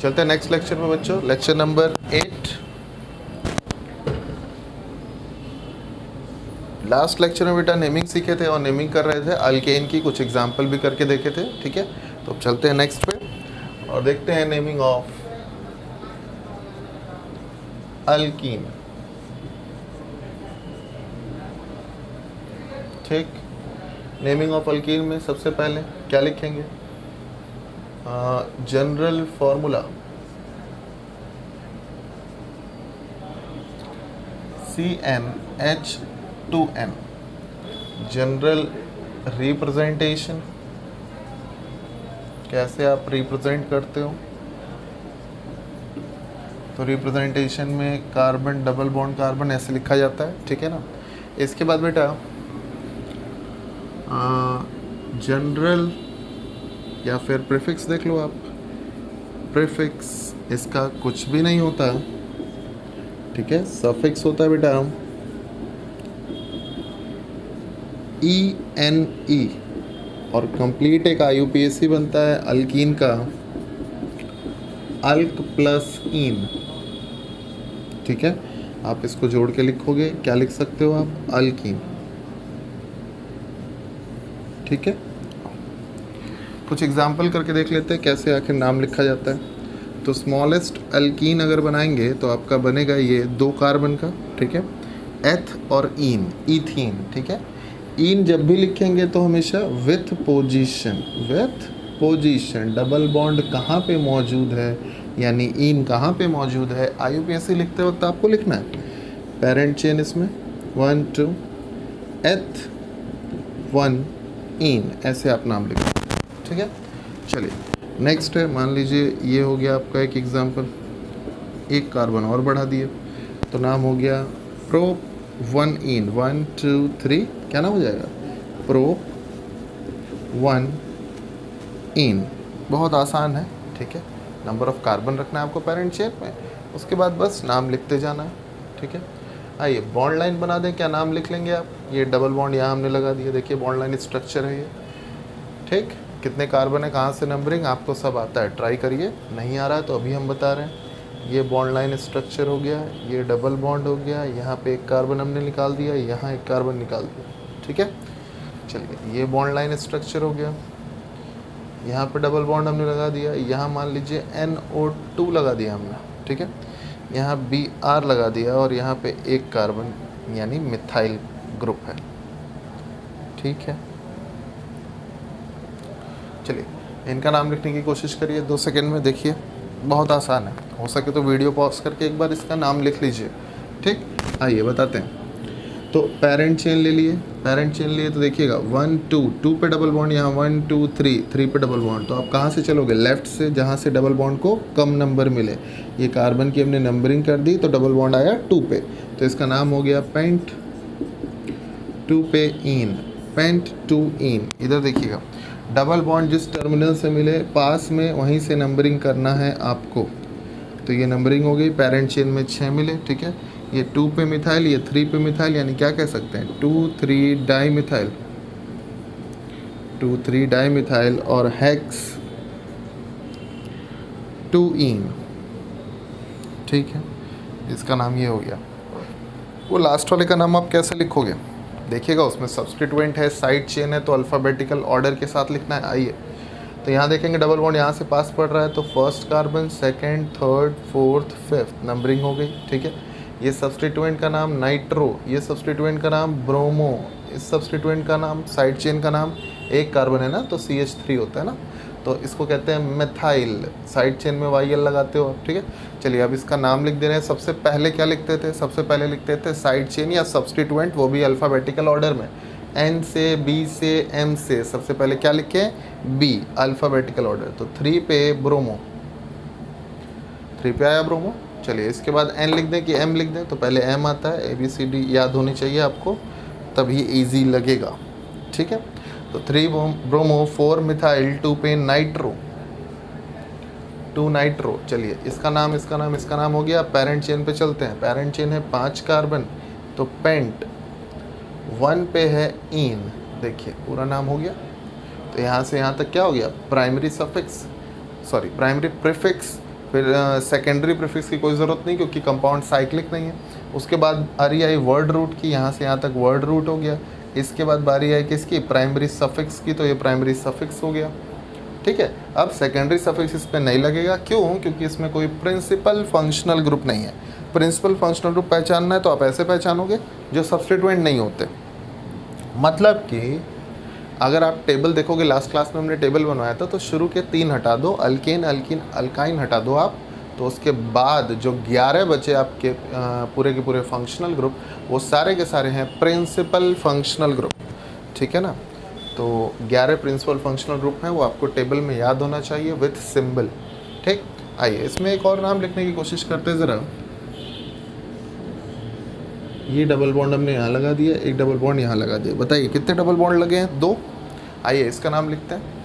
चलते हैं next lecture में बच्चों, लेक्चर नंबर 8। लास्ट लेक्चर में बेटा नेमिंग सीखे थे और नेमिंग कर रहे थे अल्केन की, कुछ एग्जाम्पल भी करके देखे थे। ठीक है, तो अब चलते हैं नेक्स्ट पे और देखते हैं नेमिंग ऑफ अल्कीन। ठीक, नेमिंग ऑफ अल्कीन में सबसे पहले क्या लिखेंगे? General formula CnH2n, general representation, कैसे आप रिप्रेजेंट करते हो? तो रिप्रेजेंटेशन में कार्बन डबल बॉन्ड कार्बन ऐसे लिखा जाता है। ठीक है ना। इसके बाद बेटा जनरल या फिर प्रीफिक्स देख लो आप। प्रीफिक्स इसका कुछ भी नहीं होता, ठीक है, सफिक्स होता है बेटा ENE, और कंप्लीट एक IUPAC बनता है अल्कीन का अल्क प्लस इन। ठीक है, आप इसको जोड़ के लिखोगे, क्या लिख सकते हो आप? अल्कीन। ठीक है, कुछ एग्जाम्पल करके देख लेते हैं कैसे आखिर नाम लिखा जाता है। तो स्मॉलेस्ट अल्कीन अगर बनाएंगे तो आपका बनेगा ये 2 कार्बन का। ठीक है, एथ और इन, इथीन। ठीक है, इन जब भी लिखेंगे तो हमेशा विथ पोजीशन डबल बॉन्ड कहाँ पे मौजूद है, यानी इन कहाँ पे मौजूद है, IUPAC लिखते वक्त आपको लिखना है। पेरेंट चेन इसमें 1 2 एथ 1 इन, ऐसे आप नाम लिखो। ठीक है, चलिए नेक्स्ट है, मान लीजिए ये हो गया आपका एक एग्जांपल, एक कार्बन और बढ़ा दिए तो नाम हो गया प्रो 1 इन 1 2 3, क्या नाम हो जाएगा? प्रो 1 इन। बहुत आसान है। ठीक है, नंबर ऑफ कार्बन रखना है आपको पेरेंट चेन में, उसके बाद बस नाम लिखते जाना है। ठीक है, आइए बॉन्ड लाइन बना दें। क्या नाम लिख लेंगे आप? ये डबल बॉन्ड यहाँ हमने लगा दिया, देखिए बॉन्ड लाइन स्ट्रक्चर है ये। ठीक, कितने कार्बन है, कहाँ से नंबरिंग, आपको सब आता है, ट्राई करिए। नहीं आ रहा है तो अभी हम बता रहे हैं। ये बॉन्ड लाइन स्ट्रक्चर हो गया, ये डबल बॉन्ड हो गया, यहाँ पे एक कार्बन हमने निकाल दिया, यहाँ एक कार्बन निकाल दिया। ठीक है, चलिए ये बॉन्ड लाइन स्ट्रक्चर हो गया, यहाँ पे डबल बॉन्ड हमने लगा दिया, यहाँ मान लीजिए NO2 लगा दिया हमने। ठीक है, यहाँ Br लगा दिया और यहाँ पे एक कार्बन यानी मिथाइल ग्रुप है। ठीक है, चलिए इनका नाम लिखने की कोशिश करिए 2 सेकंड में। देखिए बहुत आसान है, हो सके तो वीडियो पॉज करके एक बार इसका नाम लिख लीजिए। ठीक, आइए बताते हैं। तो पेरेंट चेन ले लिए, पेरेंट चेन लिए तो देखिएगा 1 2 2 पे डबल बॉन्ड, यहाँ 1 2 3 3 पे डबल बॉन्ड। तो आप कहाँ से चलोगे? लेफ्ट से, जहाँ से डबल बॉन्ड को कम नंबर मिले। ये कार्बन की हमने नंबरिंग कर दी तो डबल बॉन्ड आया 2 पे, तो इसका नाम हो गया पेंट 2 पे इन, पेंट 2 इन। इधर देखिएगा डबल बॉन्ड जिस टर्मिनल से मिले पास में, वहीं से नंबरिंग करना है आपको। तो ये नंबरिंग हो गई, पेरेंट चेन में 6 मिले। ठीक है, ये 2 पे मिथाइल, ये 3 पे मिथाइल, यानी क्या कह सकते हैं? 2 3 डाई मिथाइल, 2 3 डाई मिथाइल, और हेक्स 2 इन। ठीक है, इसका नाम ये हो गया। वो लास्ट वाले का नाम आप कैसे लिखोगे? देखिएगा उसमें सब्स्टिट्यूएंट है, साइड चेन है, तो अल्फ़ाबेटिकल ऑर्डर के साथ लिखना है। आइए तो यहाँ देखेंगे डबल बॉन्ड यहाँ से पास पड़ रहा है, तो first carbon, second, third, fourth, fifth, numbering हो गई। ठीक है, ये सब्स्टिट्यूएंट का नाम नाइट्रो, ये सब्स्टिट्यूएंट का नाम ब्रोमो, इस सब्स्टिट्यूएंट का नाम, साइड चेन का नाम, एक कार्बन है ना तो CH3 होता है ना, तो इसको कहते हैं मिथाइल। साइड चेन में YL लगाते हो आप। ठीक है, चलिए अब इसका नाम लिख दे रहे हैं। सबसे पहले क्या लिखते थे? सबसे पहले लिखते थे साइड चेन या सब्स्टिट्यूएंट, वो भी अल्फ़ाबेटिकल ऑर्डर में, N से, B से, M से। सबसे पहले क्या लिखे? B, alphabetical order. तो 3 पे ब्रोमो, 3 पे आया ब्रोमो। चलिए इसके बाद N लिख दें कि M लिख दें? तो पहले M आता है, ABCD याद होनी चाहिए आपको, तभी ईजी लगेगा। ठीक है, तो 3 ब्रोमो, 4 मिथाइल, 2 पे नाइट्रो, 2 नाइट्रो। चलिए इसका नाम, इसका नाम, इसका नाम हो गया। पेरेंट चेन पे चलते हैं। पेरेंट चेन है 5 कार्बन, तो पेंट 1 पे है इन। देखिए पूरा नाम हो गया। तो यहाँ से यहाँ तक क्या हो गया? Primary suffix, sorry primary prefix फिर सेकेंडरी प्रीफिक्स की कोई ज़रूरत नहीं क्योंकि कंपाउंड साइक्लिक नहीं है। उसके बाद बारी आई वर्ड रूट की, यहाँ से यहाँ तक वर्ड रूट हो गया। इसके बाद बारी आई किसकी, प्राइमरी सफिक्स की, तो ये प्राइमरी सफिक्स हो गया। ठीक है, अब सेकेंडरी सफिक्स इस पर नहीं लगेगा, क्यों? क्योंकि इसमें कोई प्रिंसिपल फंक्शनल ग्रुप नहीं है। प्रिंसिपल फंक्शनल ग्रुप पहचानना है तो आप ऐसे पहचानोगे जो सब्स्टिट्यूएंट नहीं होते। मतलब कि अगर आप टेबल देखोगे, लास्ट क्लास में हमने टेबल बनवाया था, तो शुरू के 3 हटा दो, अल्केन अल्किन अल्काइन हटा दो आप, तो उसके बाद जो 11 बचे आपके पूरे के पूरे फंक्शनल ग्रुप, वो सारे के सारे हैं प्रिंसिपल फंक्शनल ग्रुप। ठीक है ना, तो 11 प्रिंसिपल फंक्शनल ग्रुप हैं, वो आपको टेबल में याद होना चाहिए विथ सिंबल। ठीक, आइए इसमें एक और नाम लिखने की कोशिश करते हैं ज़रा। ये डबल बॉन्ड हमने यहाँ लगा दिया, एक डबल बॉन्ड यहाँ लगा दिया। बताइए कितने डबल बॉन्ड लगे हैं? 2। आइए इसका नाम लिखते हैं।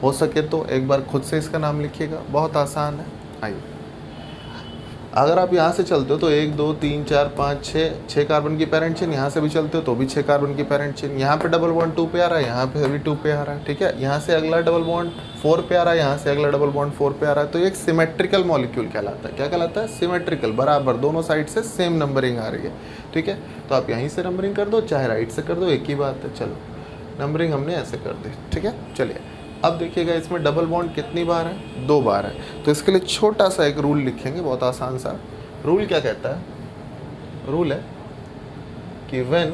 हो सके तो एक बार खुद से इसका नाम लिखिएगा, बहुत आसान है। आइए, अगर आप यहाँ से चलते हो तो 1 2 3 4 5 6 कार्बन की पेरेंट चेन, यहाँ से भी चलते हो तो भी 6 कार्बन की पेरेंट चेन। यहाँ पे डबल बॉन्ड 2 पे आ रहा है, यहाँ पे भी 2 पे आ रहा है। ठीक है, यहाँ से अगला डबल बॉन्ड 4 पे आ रहा है, यहाँ से अगला डबल बॉन्ड 4 पे आ रहा है। तो एक सिमेट्रिकल मॉलिक्यूल कहलाता है। क्या कहलाता है? सिमेट्रिकल, बराबर, दोनों साइड से सेम नंबरिंग आ रही है। ठीक है, तो आप यहीं से नंबरिंग कर दो, चाहे राइट से कर दो, एक ही बात है। चलो नंबरिंग हमने ऐसे कर दी। ठीक है, चलिए अब देखिएगा इसमें डबल बॉन्ड कितनी बार है? 2 बार है। तो इसके लिए छोटा सा एक रूल लिखेंगे, बहुत आसान सा। रूल क्या कहता है? रूल है कि when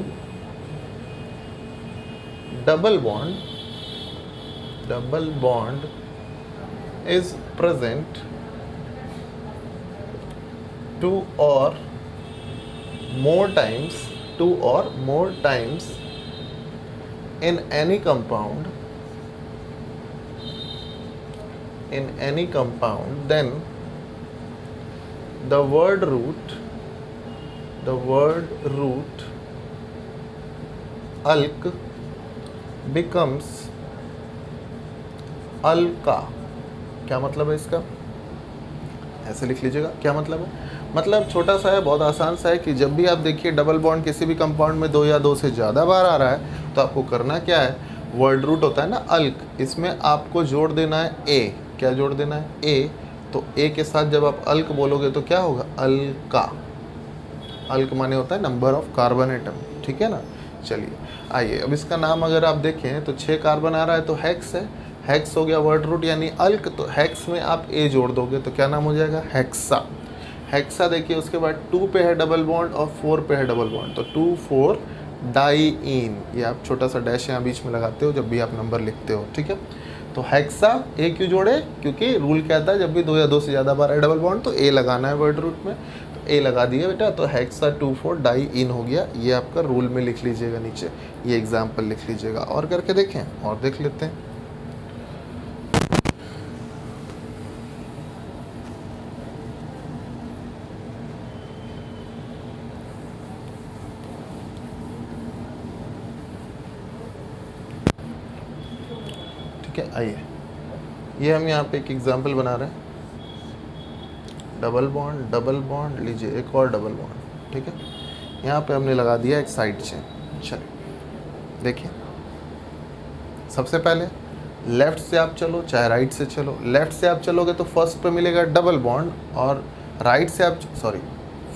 double bond is present 2 or more times in any compound, then the word root alk becomes alka। क्या मतलब है इसका? ऐसे लिख लीजिएगा। क्या मतलब है? मतलब छोटा सा है, बहुत आसान सा है कि जब भी आप देखिए डबल बॉन्ड किसी भी कंपाउंड में 2 या 2 से ज़्यादा बार आ रहा है, तो आपको करना क्या है? वर्ड रूट होता है ना अल्क, इसमें आपको जोड़ देना है ए। क्या जोड़ देना है? ए। तो ए के साथ जब आप अल्क बोलोगे तो क्या होगा? अल्का। अल्क माने होता है नंबर ऑफ कार्बन एटम। ठीक है ना, चलिए आइए अब इसका नाम अगर आप देखें तो 6 कार्बन आ रहा है तो हेक्स है। हेक्स हो गया वर्ड रूट यानी अल्क, तो हेक्स में आप ए जोड़ दोगे तो क्या नाम हो जाएगा? हेक्सा। हेक्सा देखिए, उसके बाद 2 पे है डबल बॉन्ड और 4 पे है डबल बॉन्ड, तो 2 4 डाईइन। ये आप छोटा सा डैश यहाँ बीच में लगाते हो जब भी आप नंबर लिखते हो। ठीक है, तो हेक्सा ए क्यों जोड़े? क्योंकि रूल कहता है जब भी 2 या 2 से ज़्यादा बार है डबल बॉन्ड तो ए लगाना है वर्ड रूट में। तो ए लगा दिया बेटा, तो हेक्सा 2 4 डाईइन हो गया। ये आपका रूल में लिख लीजिएगा नीचे, ये एग्जाम्पल लिख लीजिएगा। और करके देखें, और देख लेते हैं। ठीक है, आइए ये हम यहाँ पे एक एग्जाम्पल बना रहे हैं। डबल बॉन्ड लीजिए, एक और डबल बॉन्ड। ठीक है, यहाँ पे हमने लगा दिया एक साइड चेन। चलिए देखिए, सबसे पहले लेफ़्ट से आप चलो चाहे राइट से चलो। लेफ़्ट से आप चलोगे तो फर्स्ट पे मिलेगा डबल बॉन्ड, और राइट से आप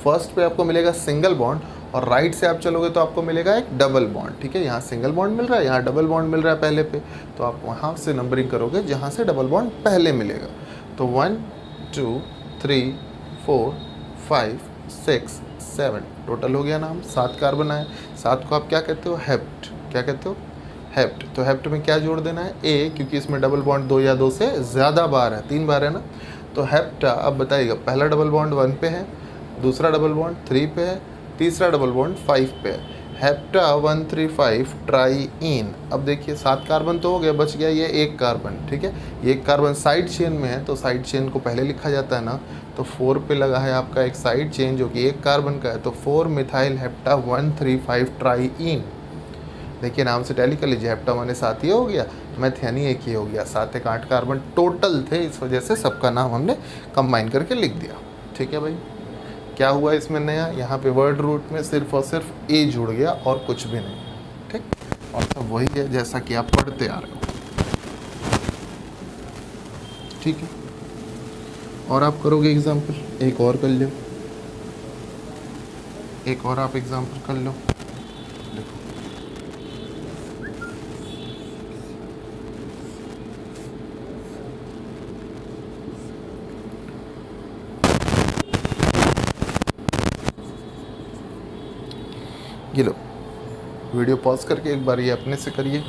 फर्स्ट पे आपको मिलेगा सिंगल बॉन्ड, और राइट से आप चलोगे तो आपको मिलेगा एक डबल बॉन्ड। ठीक है, यहाँ सिंगल बॉन्ड मिल रहा है, यहाँ डबल बॉन्ड मिल रहा है पहले पे, तो आप वहाँ से नंबरिंग करोगे जहाँ से डबल बॉन्ड पहले मिलेगा। तो 1 2 3 4 5 6 7 टोटल हो गया नाम। 7 कार्बन आए। 7 को आप क्या कहते हो? हेप्ट। क्या कहते हो? हेप्ट। तो हेप्ट में क्या जोड़ देना है? ए, क्योंकि इसमें डबल बॉन्ड 2 या 2 से ज़्यादा बार है, 3 बार है ना। तो हेप्टा, अब बताइएगा, पहला डबल बॉन्ड 1 पे है, दूसरा डबल बॉन्ड 3 पे है, तीसरा डबल बॉन्ड 5 पे है। Hepta 1 3 5 triene. अब देखिए 7 कार्बन तो हो गया, बच गया ये 1 कार्बन। ठीक है, ये 1 कार्बन साइड चेन में है, तो साइड चेन को पहले लिखा जाता है ना, तो 4 पे लगा है आपका एक साइड चेन जो कि 1 कार्बन का है, तो 4 मिथाइल हेप्टा 1 3 5 ट्राईइन। देखिए नाम से टैली कर लीजिए, हेप्टा माने 7 ही हो गया, मैथ यानी 1 ही हो गया। 7 1 8 कार्बन टोटल थे, इस वजह से सबका नाम हमने कंबाइन करके लिख दिया। ठीक है भाई, क्या हुआ इसमें नया? यहाँ पे वर्ड रूट में सिर्फ और सिर्फ ए जुड़ गया और कुछ भी नहीं। ठीक, और सब वही है जैसा कि आप पढ़ते आ रहे हो। ठीक है, और आप करोगे एग्जाम्पल, एक और कर लो, एक और आप एग्जाम्पल कर लो। देखो ये लो, वीडियो पॉज करके एक बार ये अपने से करिए।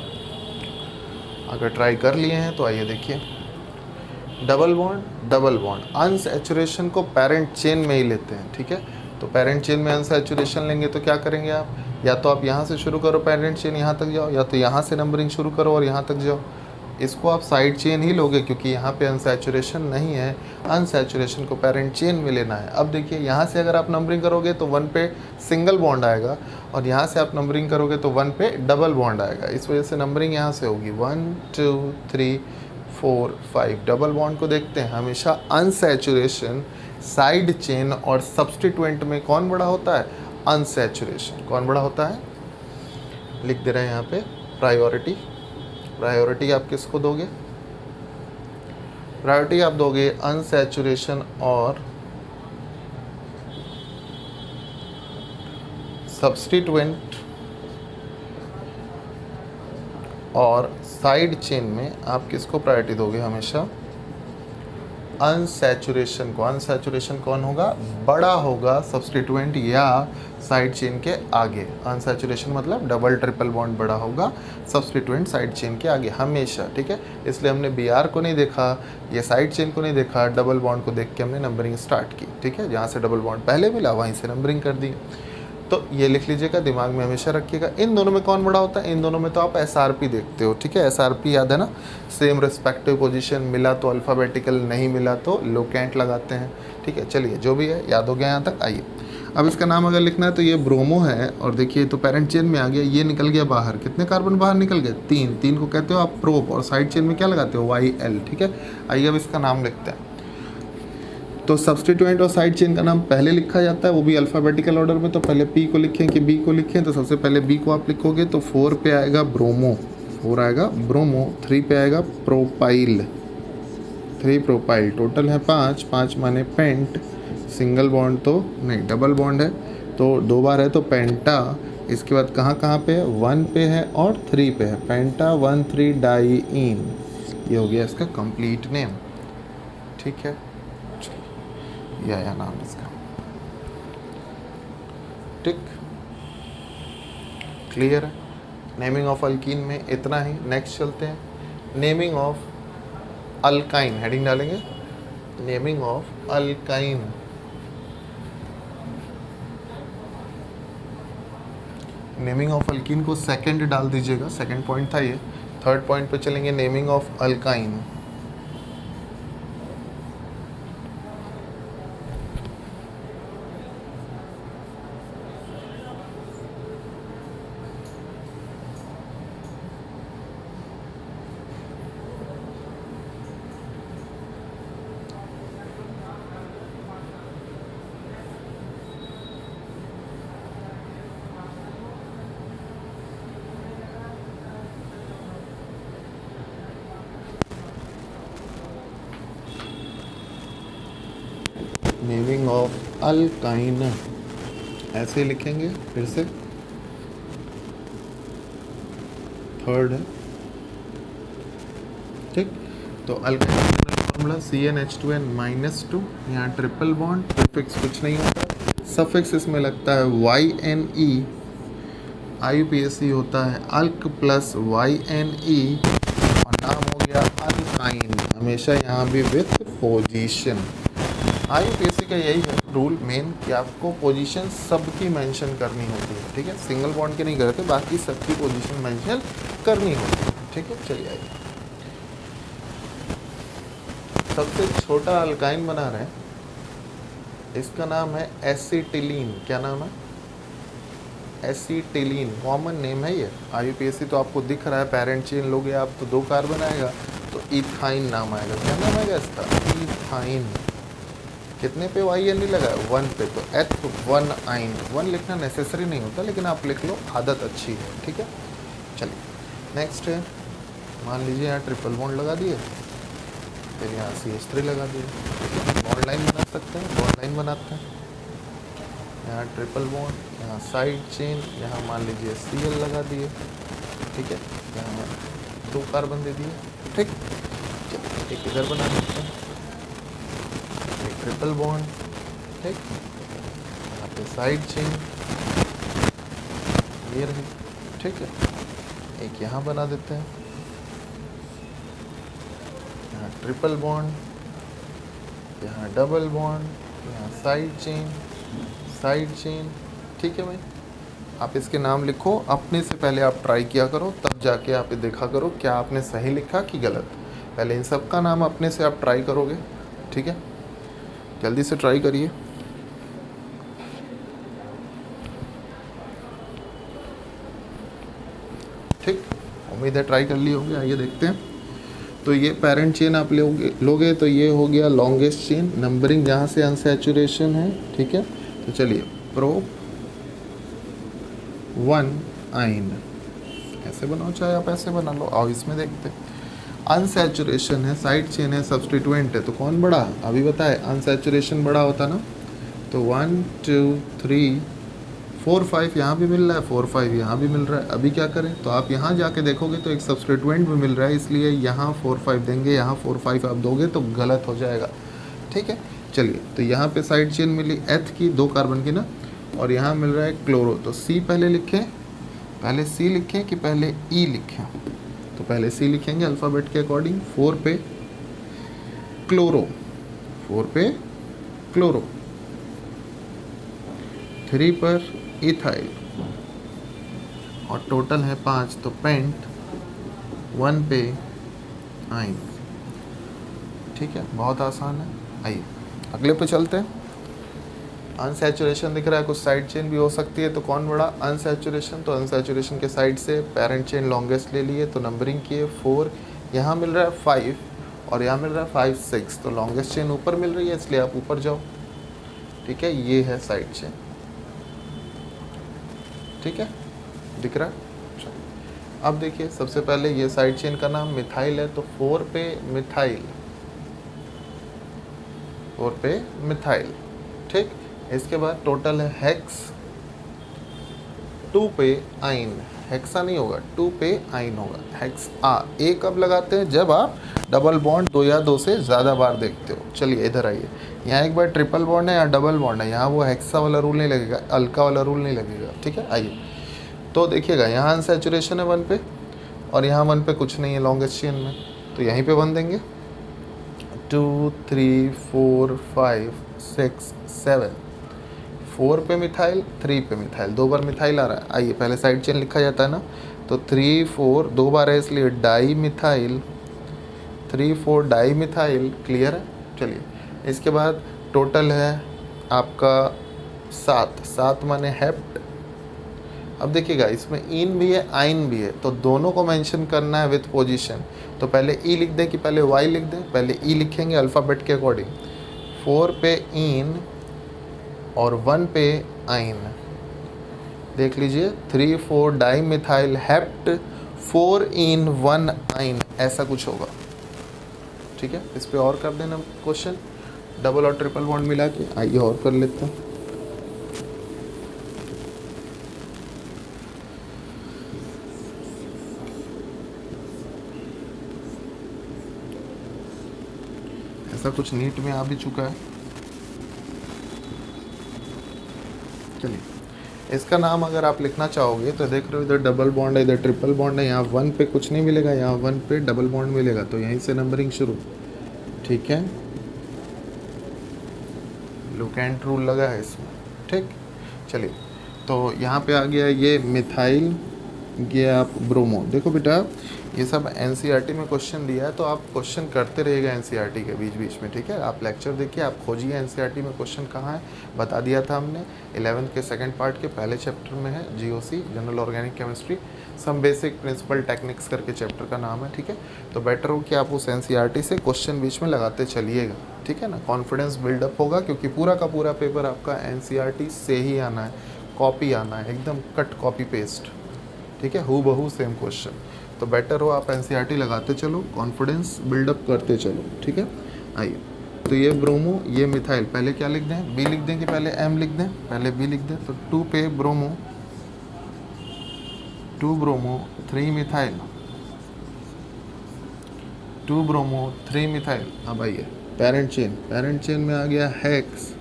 अगर ट्राई कर लिए हैं तो आइए देखिए। डबल बॉन्ड अनसैचुरेशन को पेरेंट चेन में ही लेते हैं, ठीक है। तो पेरेंट चेन में अनसैचुरेशन लेंगे तो क्या करेंगे आप, या तो आप यहाँ से शुरू करो पेरेंट चेन यहाँ तक जाओ, या तो यहाँ से नंबरिंग शुरू करो और यहाँ तक जाओ। इसको आप साइड चेन ही लोगे क्योंकि यहाँ पे अनसैचुरेशन नहीं है, अनसैचुरेशन को पेरेंट चेन में लेना है। अब देखिए यहाँ से अगर आप नंबरिंग करोगे तो 1 पे सिंगल बॉन्ड आएगा और यहाँ से आप नंबरिंग करोगे तो 1 पे डबल बॉन्ड आएगा। इस वजह से नंबरिंग यहाँ से होगी 1 2 3 4 5। डबल बॉन्ड को देखते हैं हमेशा अनसैचुरेशन, साइड चेन और सब्स्टिट्यूएंट में कौन बड़ा होता है, अनसैचुरेशन। कौन बड़ा होता है, लिख दे रहे हैं यहाँ पे प्रायोरिटी। प्रायोरिटी आप किसको दोगे, प्रायोरिटी आप दोगे अनसैचुरेशन और सब्स्टिट्यूएंट और साइड चेन में आप किसको प्रायोरिटी दोगे, हमेशा अनसैचुरेशन को। अनसैचुरेशन कौन होगा, बड़ा होगा सब्स्टिट्यूएंट या साइड चेन के आगे। अनसैचुरेशन मतलब डबल ट्रिपल बॉन्ड बड़ा होगा सब्स्टिट्यूएंट साइड चेन के आगे हमेशा, ठीक है। इसलिए हमने BR को नहीं देखा, ये साइड चेन को नहीं देखा, डबल बॉन्ड को देख के हमने नंबरिंग स्टार्ट की, ठीक है। जहाँ से डबल बॉन्ड पहले मिला वहीं से नंबरिंग कर दी। तो ये लिख लीजिएगा, दिमाग में हमेशा रखिएगा। इन दोनों में कौन बड़ा होता है, इन दोनों में तो आप SRP देखते हो, ठीक है। SRP याद है ना, सेम रिस्पेक्टिव पोजीशन, मिला तो अल्फ़ाबेटिकल, नहीं मिला तो लोकेंट लगाते हैं, ठीक है। चलिए जो भी है याद हो गया यहाँ तक। आइए अब इसका नाम अगर लिखना है तो ये ब्रोमो है और देखिए तो पेरेंट चेन में आ गया, ये निकल गया बाहर। कितने कार्बन बाहर निकल गए, 3 को कहते हो आप प्रोप, और साइड चेन में क्या लगाते हो, YL, ठीक है। आइए अब इसका नाम लिखते हैं। तो सब्स्टिट्यूएंट और साइड चेन का नाम पहले लिखा जाता है, वो भी अल्फ़ाबेटिकल ऑर्डर में। तो पहले P को लिखें कि B को लिखें, तो सबसे पहले B को आप लिखोगे तो 4 पे आएगा ब्रोमो, 4 आएगा ब्रोमो, 3 पे आएगा प्रोपाइल, 3 प्रोपाइल, टोटल है 5 माने पेंट, सिंगल बॉन्ड तो नहीं डबल बॉन्ड है तो 2 बार है तो पेंटा। इसके बाद कहाँ कहाँ पे है, 1 पे है और 3 पे है, पेंटा 1,3 डाईइन। ये हो गया इसका कंप्लीट नेम, ठीक है। या नाम इसका, ठीक, क्लियर है। नेमिंग ऑफ अल्कीन में इतना ही। नेक्स्ट चलते हैं, नेमिंग ऑफ अल्काइन, हेडिंग डालेंगे naming of alkyne. Naming of alkyne को सेकंड डाल दीजिएगा, सेकंड पॉइंट था ये। थर्ड पॉइंट पे चलेंगे, naming of alkyne. Naming of alkyne ऐसे लिखेंगे, फिर से थर्ड है, ठीक। तो अल्काइन फॉर्मूला CnH2n-2, यहाँ ट्रिपल बॉन्ड, प्रीफिक्स कुछ नहीं होता, सफिक्स इसमें लगता है YNE, IUPAC होता है अल्क प्लस YNE और नाम हो गया अल्काइन, हमेशा यहाँ भी विथ पोजीशन। IUPAC का यही है रूल मेन कि आपको पोजीशन सबकी मेंशन करनी होती है, ठीक है। सिंगल बॉन्ड के नहीं करते, बाकी सबकी पोजीशन मेंशन करनी होती है, ठीक है। चलिए आइए, सबसे छोटा अल्काइन बना रहे हैं, इसका नाम है एसिटिलीन। क्या नाम है, एसिटिलीन, कॉमन नेम है ये। IUPAC तो आपको दिख रहा है, पेरेंट चेन लोगे आप तो 2 कार्बन आएगा तो इथाइन नाम आएगा। क्या नाम आएगा इसका, इथाइन। कितने पे YN लगा है, 1 पे, तो H1आइन। 1 लिखना नेसेसरी नहीं होता लेकिन आप लिख लो, आदत अच्छी है, ठीक है। चलिए नेक्स्ट है, मान लीजिए यहाँ ट्रिपल बॉन्ड लगा दिए, फिर यहाँ CH3 लगा दिए, बॉन्ड लाइन बना सकते हैं, बॉन्ड लाइन बनाते हैं। यहाँ ट्रिपल बॉन्ड, यहाँ साइड चेन, यहाँ मान लीजिए Cl लगा दिए, ठीक है। यहाँ 2 कार्बन दे दिए, ठीक। चलिए एक इधर बना देते हैं, एक ट्रिपल बॉन्ड, ठीक। यहाँ पे साइड चेन ये रही, ठीक है। एक यहाँ बना देते हैं, यहाँ ट्रिपल बॉन्ड, यहाँ डबल बॉन्ड, यहाँ साइड चेन, ठीक है भाई। आप इसके नाम लिखो, अपने से पहले आप ट्राई किया करो, तब जाके आप देखा करो क्या आपने सही लिखा कि गलत। पहले इन सब का नाम अपने से आप ट्राई करोगे, ठीक है। जल्दी से ट्राई करिए। ठीक, उम्मीद है ट्राई कर लिए होंगे। आइए देखते हैं। तो ये पेरेंट चेन आप लोगे तो ये हो गया लॉन्गेस्ट चेन, नंबरिंग जहाँ से अनसैचुरेशन है, ठीक है। तो चलिए प्रोप 1 आइन, ऐसे बनाओ चाहे आप ऐसे बना लो। आओ इसमें देखते हैं। अनसैचुरेशन है, साइड चेन है, सब्सटीट्यूएंट है, तो कौन बड़ा? अभी बताए अनसैचुरेशन बड़ा होता ना। तो 1 2 3 4 5 यहाँ भी मिल रहा है, 4 5 यहाँ भी मिल रहा है। अभी क्या करें? तो आप यहाँ जाके देखोगे तो एक सब्सटीट्यूएंट भी मिल रहा है, इसलिए यहाँ 4 5 देंगे, यहाँ 4 5 आप दोगे तो गलत हो जाएगा, ठीक है। चलिए, तो यहाँ पे साइड चेन मिली एथ की, 2 कार्बन की ना, और यहाँ मिल रहा है क्लोरो। तो सी पहले लिखें, पहले सी लिखें कि पहले ई लिखें? तो पहले सी लिखेंगे अल्फ़ाबेट के अकॉर्डिंग। 4 पे क्लोरो, 4 पे क्लोरो, 3 पर इथाइल, और टोटल है 5, तो पेंट 1 पे आइन, ठीक है। बहुत आसान है। आइए अगले पे चलते हैं। अनसैचुरेशन दिख रहा है, कुछ साइड चेन भी हो सकती है, तो कौन बड़ा? अनसैचुरेशन। तो अनसैचुरेशन के साइड से पेरेंट चेन लॉन्गेस्ट ले लिए, तो नंबरिंग किए 4, यहाँ मिल रहा है 5 और यहाँ मिल रहा है 5 6, तो लॉन्गेस्ट चेन ऊपर मिल रही है, इसलिए आप ऊपर जाओ, ठीक है। ये है साइड चेन, ठीक है, दिख रहा है। अब देखिए, सबसे पहले ये साइड चेन का नाम मिथाइल है, तो 4 पे मिथाइल, 4 पे मिथाइल, ठीक। इसके बाद टोटल है हेक्स, 2 पे आइन, हेक्सा नहीं होगा, 2 पे आइन होगा, हेक्स आ। ए कब लगाते हैं? जब आप डबल बॉन्ड 2 या 2 से ज़्यादा बार देखते हो। चलिए इधर आइए, यहाँ एक बार ट्रिपल बॉन्ड है, यहाँ डबल बॉन्ड है, यहाँ वो हेक्सा वाला रूल नहीं लगेगा, अल्का वाला रूल नहीं लगेगा, ठीक है। आइए तो देखिएगा, यहाँ अनसैचुरेशन है 1 पे, और यहाँ 1 पे कुछ नहीं है लॉन्गेस्ट चेन में, तो यहीं पे 1 देंगे। 2 3 4 5 6 7, 4 पे मिथाइल, 3 पे मिथाइल, 2 बार मिथाइल आ रहा है। आइए पहले साइड चेन लिखा जाता है ना, तो 3 4 2 बार है, इसलिए di methyl, 3 4 di methyl, clear है। चलिए इसके बाद टोटल है आपका 7 माने हेप्ट। अब देखिएगा, इसमें इन भी है आइन भी है, तो दोनों को मेंशन करना है विथ पोजीशन। तो पहले ई लिख दें कि पहले वाई लिख दें? पहले ई लिखेंगे अल्फ़ाबेट के अकॉर्डिंग। 4 पे इन और 1 पे आइन, देख लीजिए, 3 4 डाई मिथाइल हेप्ट, 4 इन 1 आइन, ऐसा कुछ होगा, ठीक है। इस पे और कर देना क्वेश्चन, डबल और ट्रिपल बॉन्ड मिला के। आइए और कर लेते हैं। ऐसा कुछ नीट में आ भी चुका है। चलिए, इसका नाम अगर आप लिखना चाहोगे तो देख रहे हो, इधर डबल बॉन्ड है, इधर ट्रिपल बॉन्ड है, यहाँ 1 पे कुछ नहीं मिलेगा, यहाँ 1 पे डबल बॉन्ड मिलेगा, तो यहीं से नंबरिंग शुरू, ठीक है। लुकेंट रूल लगा है इसमें, ठीक। चलिए, तो यहाँ पे आ गया ये मिथाइल, ये आप ब्रोमो। देखो बेटा, ये सब एनसीईआरटी में क्वेश्चन दिया है, तो आप क्वेश्चन करते रहिएगा एनसीईआरटी के बीच बीच में, ठीक है। आप लेक्चर देखिए, आप खोजिए एनसीईआरटी में क्वेश्चन कहाँ है, बता दिया था हमने। 11th के सेकंड पार्ट के पहले चैप्टर में है, GOC general organic chemistry, some basic principle techniques करके चैप्टर का नाम है, ठीक है। तो बेटर हो कि आप उस एनसीईआरटी से क्वेश्चन बीच में लगाते चलिएगा, ठीक है ना। कॉन्फिडेंस बिल्डअप होगा, क्योंकि पूरा का पूरा पेपर आपका एनसीईआरटी से ही आना है, कॉपी आना है, एकदम कट कॉपी पेस्ट, ठीक है, हूबहू सेम क्वेश्चन। तो बेटर हो आप एनसीईआरटी लगाते चलो, कॉन्फिडेंस बिल्डअप करते चलो, ठीक है। आइए, तो ये ब्रोमो, ये मिथाइल, पहले क्या लिख दें, बी लिख दें कि पहले एम लिख दें, पहले बी लिख दें। तो 2 पे bromo, 2 bromo 3 methyl, 2 bromo 3 methyl. अब आइए पेरेंट चेन में आ गया हेक्स।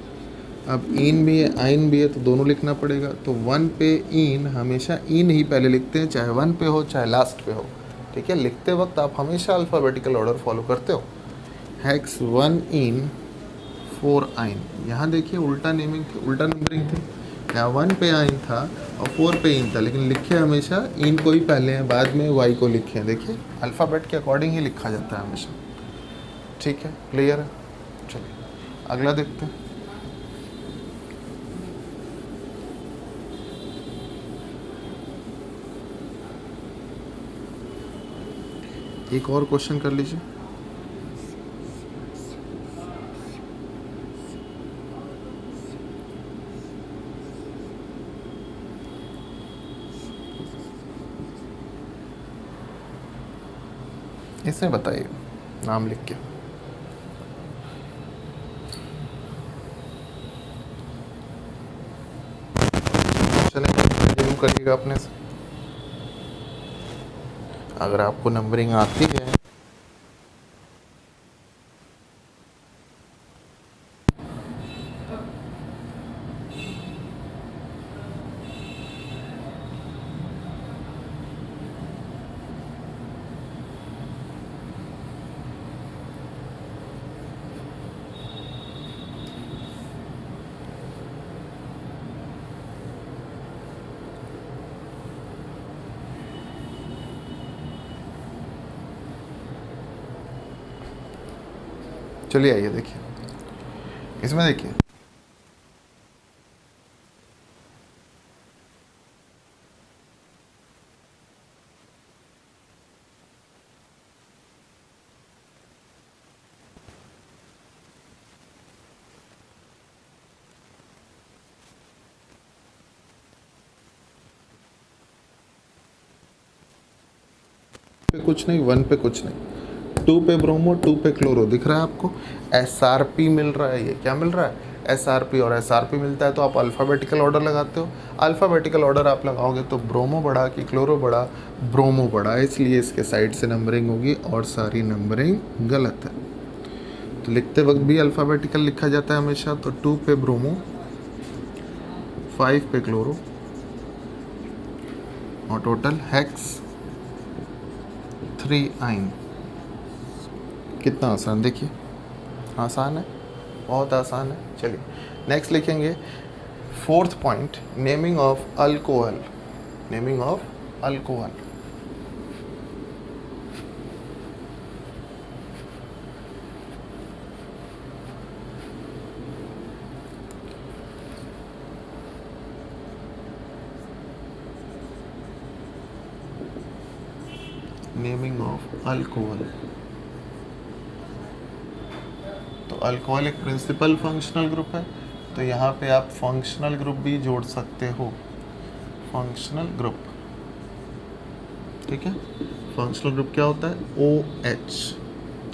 अब इन भी है आइन भी है तो दोनों लिखना पड़ेगा। तो 1 पे इन, हमेशा इन ही पहले लिखते हैं, चाहे 1 पे हो चाहे लास्ट पे हो, ठीक है। लिखते वक्त आप हमेशा अल्फ़ाबेटिकल ऑर्डर फॉलो करते हो। हेक्स 1 इन 4 आइन। यहाँ देखिए उल्टा नेमिंग थी, उल्टा नंबरिंग थी। यहाँ 1 पे आइन था और 4 पे इन था, लेकिन लिखे हमेशा इन को ही पहले हैं, बाद में वाई को लिखे हैं। देखिए अल्फ़ाबेट के अकॉर्डिंग ही लिखा जाता है हमेशा, ठीक है। क्लियर है? चलिए अगला देखते हैं। एक और क्वेश्चन कर लीजिए। इसमें बताइए नाम लिख के। जरूर करिएगा अपने से, अगर आपको नंबरिंग आती है। चलिए आइए देखिए, इसमें देखिए पे कुछ नहीं, 1 पे कुछ नहीं, 2 पे ब्रोमो 2 पे क्लोरो दिख रहा है आपको। SRP मिल रहा है, ये क्या मिल रहा है, SRP। और SRP मिलता है तो आप अल्फ़ाबेटिकल ऑर्डर लगाते हो। अल्फ़ाबेटिकल ऑर्डर आप लगाओगे तो ब्रोमो बढ़ा कि क्लोरो बढ़ा, ब्रोमो बढ़ा, इसलिए इसके साइड से नंबरिंग होगी और सारी नंबरिंग गलत है। तो लिखते वक्त भी अल्फ़ाबेटिकल लिखा जाता है हमेशा। तो 2 पे ब्रोमो, 5 पे क्लोरो और टोटल हेक्स 3 आइन। कितना आसान, देखिए आसान है, बहुत आसान है। चलिए नेक्स्ट लिखेंगे 4th point, naming of alcohol. Naming of alcohol, naming of alcohol. तो अल्कोहल एक प्रिंसिपल फंक्शनल ग्रुप है, तो यहाँ पे आप फंक्शनल ग्रुप भी जोड़ सकते हो, फंक्शनल ग्रुप, ठीक है। फंक्शनल ग्रुप क्या होता है, OH,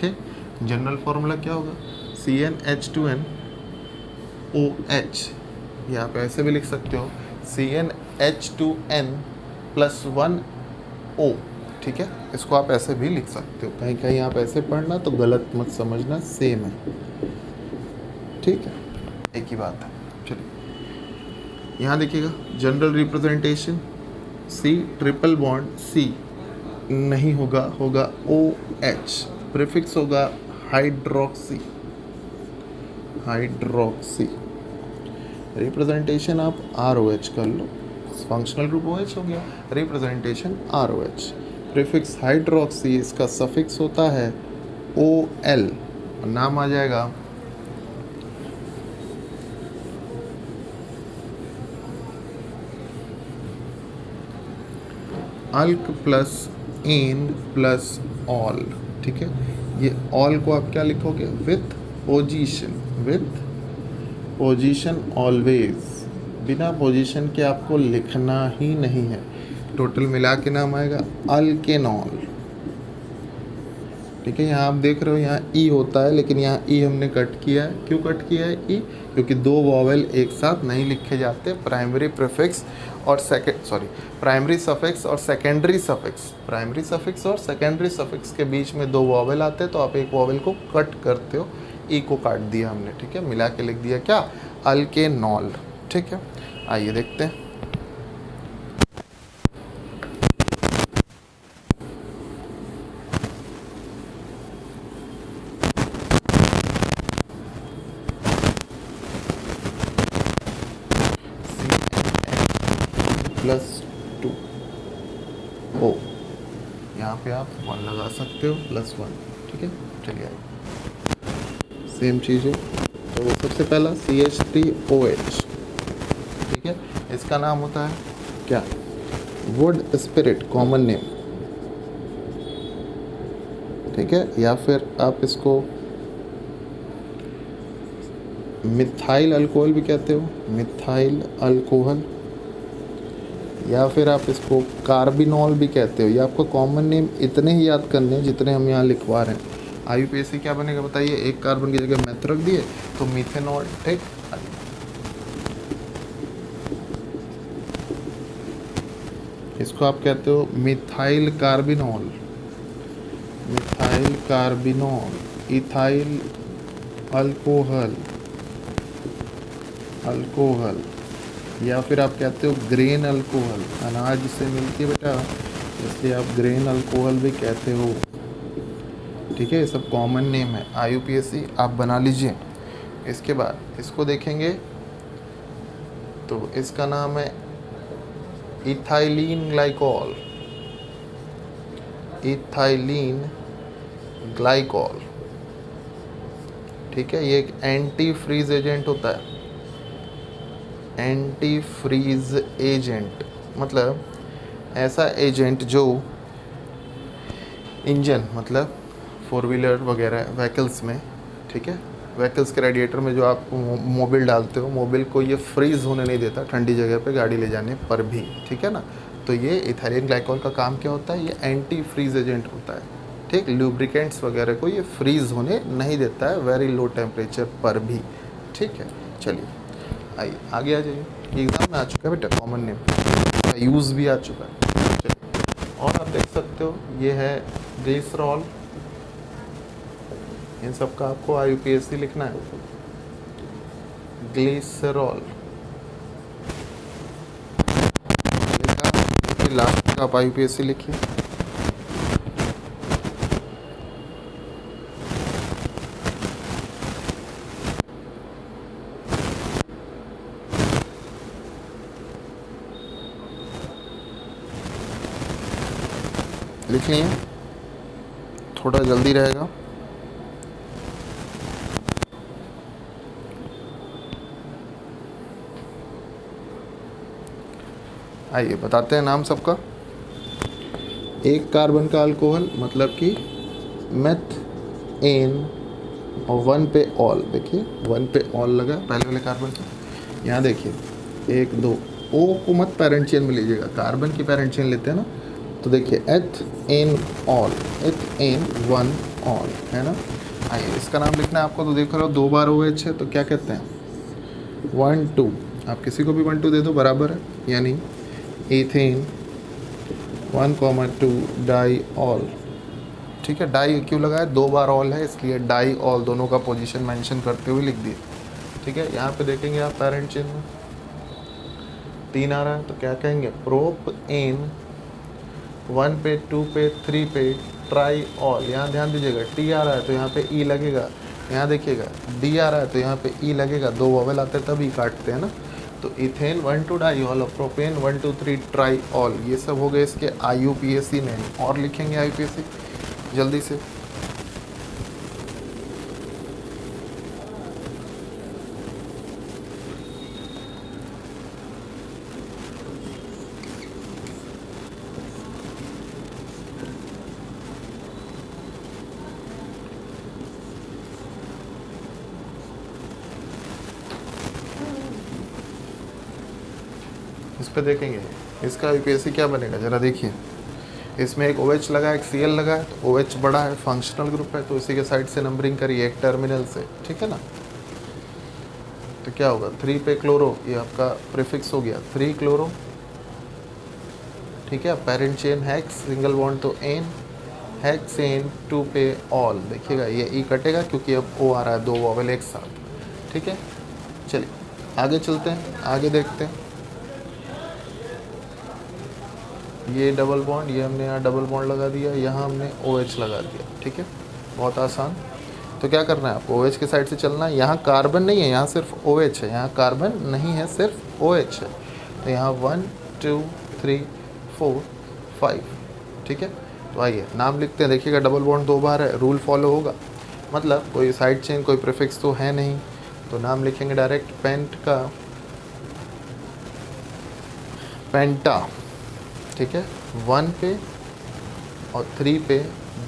ठीक। जनरल फॉर्मूला क्या होगा, CnH2n OH, या आप ऐसे भी लिख सकते हो CnH2n + 1 O, ठीक है। इसको आप ऐसे भी लिख सकते हो, कहीं कहीं आप ऐसे पढ़ना तो गलत मत समझना, सेम है, ठीक है, एक ही बात है। चलिए यहाँ देखिएगा, general representation C triple bond C नहीं होगा, होगा OH, प्रीफिक्स होगा हाइड्रोक्सी, हाइड्रोक्सी। रिप्रेजेंटेशन आप ROH कर लो, फंक्शनल ग्रुप OH हो गया, रिप्रेजेंटेशन ROH। प्रीफिक्स हाइड्रोक्सी, इसका सफिक्स होता है OL, नाम आ जाएगा अल्क प्लस एन प्लस ऑल, ठीक है। ये ऑल को आप क्या लिखोगे, with position, with position always, बिना पोजीशन के आपको लिखना ही नहीं है। टोटल मिला के नाम आएगा अल्केनॉल। ठीक है, यहाँ आप देख रहे हो यहाँ ई होता है, लेकिन यहाँ ई हमने कट किया है। क्यों कट किया है ई? क्योंकि दो वॉवेल एक साथ नहीं लिखे जाते। प्राइमरी प्रीफिक्स और प्राइमरी सफिक्स और सेकेंडरी सफिक्स, प्राइमरी सफिक्स और सेकेंडरी सफिक्स के बीच में दो वॉवेल आते हैं, तो आप एक वॉवेल को कट करते हो। ई को काट दिया हमने। ठीक है, मिला के लिख दिया क्या? अल्केनॉल। ठीक है, आइए देखते हैं। +2 ओ, यहाँ पे आप 1 लगा सकते हो, +1। ठीक है, चलिए सेम चीज़ है। तो सबसे पहला CH3OH। ठीक है, इसका नाम होता है क्या? Would spirit, common name. ठीक है, या फिर आप इसको मिथाइल अल्कोहल भी कहते हो, मिथाइल अल्कोहल, या फिर आप इसको कार्बिनॉल भी कहते हो। ये आपको कॉमन नेम इतने ही याद करने हैं जितने हम यहाँ लिखवा रहे हैं। IUPAC क्या बनेगा बताइए? एक कार्बन की जगह मेथ रख दिए तो मिथेनॉल। ठीक, इसको आप कहते हो methyl carbinol, methyl carbinol, ethyl alcohol, alcohol, या फिर आप कहते हो ग्रेन अल्कोहल। अनाज से मिलती है बेटा, इसलिए आप ग्रेन अल्कोहल भी कहते हो। ठीक है, ये सब कॉमन नेम है। IUPAC आप बना लीजिए। इसके बाद इसको देखेंगे तो इसका नाम है इथाइलिन ग्लाइकॉल, इथाइलिन ग्लाइकॉल। ठीक है, ये एक एंटी फ्रीज एजेंट होता है। एंटी फ्रीज एजेंट मतलब ऐसा एजेंट जो इंजन, मतलब 4 व्हीलर वगैरह व्हीकल्स में, ठीक है, व्हीकल्स के रेडिएटर में जो आप मोबिल डालते हो, मोबिल को ये फ्रीज़ होने नहीं देता ठंडी जगह पे गाड़ी ले जाने पर भी। ठीक है ना, तो ये इथाइलिन ग्लाइकॉल का काम क्या होता है? ये एंटी फ्रीज एजेंट होता है। ठीक, लुब्रिकेंट्स वगैरह को ये फ्रीज़ होने नहीं देता है वेरी लो टेम्परेचर पर भी। ठीक है, चलिए आइए आगे आ जाइए। एग्ज़ाम में आ चुका है बेटा कॉमन नेम का यूज़ भी आ चुका है। चलिए, और आप देख सकते हो ये है ग्लिसरॉल। इन सब का आपको IUPAC लिखना है। ग्लिसरॉल लास्ट का आप IUPAC लिखिए। लिख लिए, थोड़ा जल्दी रहेगा। आइए बताते हैं नाम सबका। एक कार्बन का अल्कोहल मतलब कि मेथ एन, और 1 पे ऑल। देखिए 1 पे ऑल लगा पहले वाले कार्बन का। यहाँ देखिए 1 2 ओ को मत पैरेंट चेन में लीजिएगा, कार्बन की पैरेंट चेन लेते हैं ना। तो देखिए एथ एन ऑल, एथ एन 1 ऑल, है ना। आइए इसका नाम लिखना है आपको। तो देख रहे हो 2 बार OH है, तो क्या कहते हैं? 1 2। आप किसी को भी 1 2 दे दो बराबर है, यानी एथेन 1,2 डाई ऑल। ठीक है, डाई क्यों लगा है? 2 बार ऑल है इसलिए डाई ऑल, दोनों का पोजीशन मेंशन करते हुए लिख दिए। ठीक है, यहाँ पे देखेंगे आप पैरेंट चेन में 3 आ रहा है, तो क्या कहेंगे? प्रोप एन 1 पे 2 पे 3 पे ट्राई ऑल। यहाँ ध्यान दीजिएगा, टी आ रहा है तो यहाँ पे ई लगेगा। यहाँ देखिएगा डी आ रहा है तो यहाँ पे ई लगेगा। 2 वोवेल आते हैं तब ई काटते हैं ना। तो इथेन 1 2 डाई ऑल और प्रोपेन 1 2 3 ट्राई ऑल। ये सब हो गए इसके IUPAC नेम। और लिखेंगे IUPAC जल्दी से। इस पे देखेंगे इसका यूपीएससी क्या बनेगा जरा देखिए, इसमें एक OH लगा है, एक Cl लगा है, तो OH बड़ा है, फंक्शनल ग्रुप है, तो इसी के साइड से नंबरिंग करिए एक टर्मिनल से, ठीक है ना। तो क्या होगा 3 पे क्लोरो, ये आपका प्रीफिक्स हो गया 3 क्लोरो, ठीक है। Parent chain hex, single bond तो एन, हेक्सेन 2 पे ऑल, देखिएगा ये ई कटेगा क्योंकि अब O आ रहा है, 2 वॉवेल एक साथ, ठीक है। चलिए आगे चलते हैं, आगे देखते हैं। ये डबल बॉन्ड, ये हमने यहाँ डबल बॉन्ड लगा दिया, यहाँ हमने OH लगा दिया, ठीक है, बहुत आसान। तो क्या करना है आपको, OH के साइड से चलना है। यहाँ कार्बन नहीं है, यहाँ सिर्फ OH है, यहाँ कार्बन नहीं है, सिर्फ OH है। तो यहाँ 1 2 3 4 5, ठीक है। तो आइए नाम लिखते हैं, देखिएगा डबल बॉन्ड 2 बार है, रूल फॉलो होगा, मतलब कोई साइड चेन कोई प्रीफिक्स तो है नहीं, तो नाम लिखेंगे डायरेक्ट पेंट का, पेंटा, ठीक है। 1 पे और 3 पे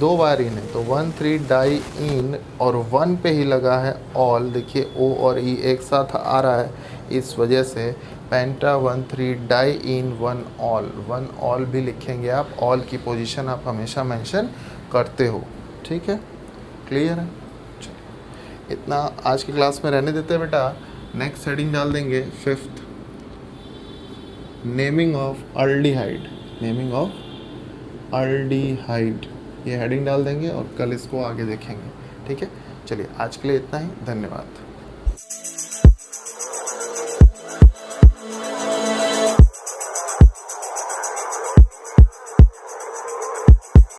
2 बार इन है, तो 1 3 डाई इन, और 1 पे ही लगा है ऑल, देखिए O और E एक साथ आ रहा है, इस वजह से पेंटा 1 3 डाई इन 1 ऑल भी लिखेंगे आप, ऑल की पोजीशन आप हमेशा मेंशन करते हो, ठीक है, क्लियर है। चलिए इतना आज की क्लास में रहने देते हैं बेटा, नेक्स्ट हेडिंग डाल देंगे 5th, naming of aldehyde, naming of aldehyde, ये हेडिंग डाल देंगे और कल इसको आगे देखेंगे, ठीक है। चलिए आज के लिए इतना ही, धन्यवाद।